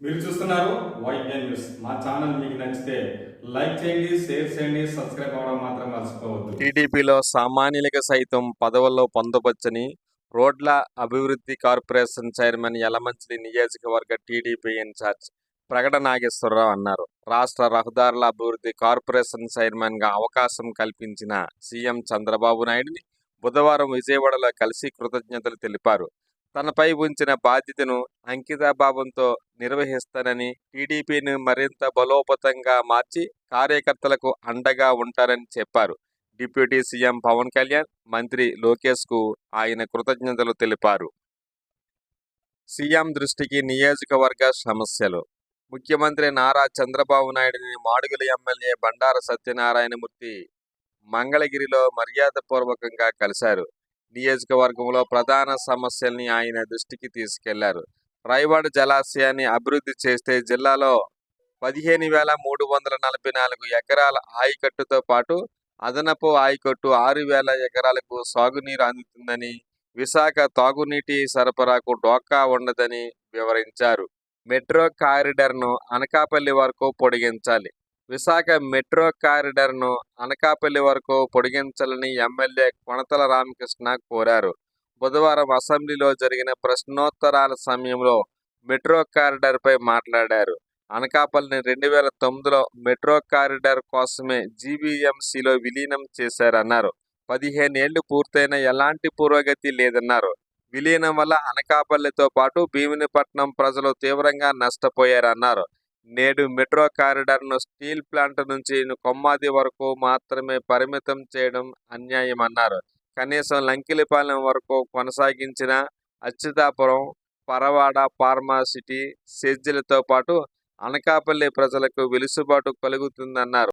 మీరు చూస్తున్నారు YN news. మా ఛానల్ మీకు నచ్చితే లైక్ చేయండి, షేర్ చేయండి, సబ్స్క్రైబ్ అవ్వడం మాత్రం మర్చిపోవద్దు. టీడీపీలో సామాన్యులకు సైతం పదవుల్లో పొందవచ్చని రోడ్ల అభివృద్ధి కార్పొరేషన్ చైర్మన్ యలమంచిలి నియోజకవర్గ టీడీపీ ఇన్ఛార్జ్ ప్రగడ నాగేశ్వరరావు అన్నారు. రాష్ట్ర రహదారుల అభివృద్ధి కార్పొరేషన్ చైర్మన్గా అవకాశం కల్పించిన సీఎం చంద్రబాబు నాయుడిని బుధవారం విజయవాడలో కలిసి కృతజ్ఞతలు తెలిపారు. తనపై ఉంచిన బాధ్యతను అంకితభావంతో నిర్వహిస్తానని, టీడీపీని మరింత బలోపేతంగా మార్చి కార్యకర్తలకు అండగా ఉంటారని చెప్పారు. డిప్యూటీ సీఎం పవన్ కళ్యాణ్, మంత్రి లోకేష్కు ఆయన కృతజ్ఞతలు తెలిపారు. సీఎం దృష్టికి నియోజకవర్గ సమస్యలు. ముఖ్యమంత్రి నారా చంద్రబాబు నాయుడిని మాడుగుల ఎమ్మెల్యే బండార సత్యనారాయణమూర్తి మంగళగిరిలో మర్యాదపూర్వకంగా కలిశారు. నియోజకవర్గంలో ప్రధాన సమస్యల్ని ఆయన దృష్టికి తీసుకెళ్లారు. రాయవాడ జలాశయాన్ని అభివృద్ధి చేస్తే జిల్లాలో 15,344 ఎకరాల ఆయకట్టుతో పాటు అదనపు ఆయకట్టు 6,000 ఎకరాలకు సాగునీరు అందుతుందని, విశాఖ తాగునీటి సరఫరాకు ఢోకా ఉండదని వివరించారు. మెట్రో కారిడార్ను అనకాపల్లి వరకు పొడిగించాలి. విశాఖ మెట్రో కారిడార్ను అనకాపల్లి వరకు పొడిగించాలని ఎమ్మెల్యే కొణతల రామకృష్ణ కోరారు. బుధవారం అసెంబ్లీలో జరిగిన ప్రశ్నోత్తరాల సమయంలో మెట్రో కారిడార్పై మాట్లాడారు. అనకాపల్లిని 2009లో మెట్రో కారిడార్ కోసమే జీవీఎంసీలో విలీనం చేశారన్నారు. 15 ఏళ్లు పూర్తయిన ఎలాంటి పురోగతి లేదన్నారు. విలీనం వల్ల అనకాపల్లితో పాటు భీమునిపట్నం ప్రజలు తీవ్రంగా నష్టపోయారన్నారు. నేడు మెట్రో కారిడార్ను స్టీల్ ప్లాంట్ నుంచి కొమ్మాది వరకు మాత్రమే పరిమితం చేయడం అన్యాయమన్నారు. కనీసం లంకిలిపాలెం వరకు కొనసాగించిన అచ్యుతాపురం, పరవాడ ఫార్మాసిటీ సెజ్జలతో పాటు అనకాపల్లి ప్రజలకు వెలుసుబాటు కలుగుతుందన్నారు.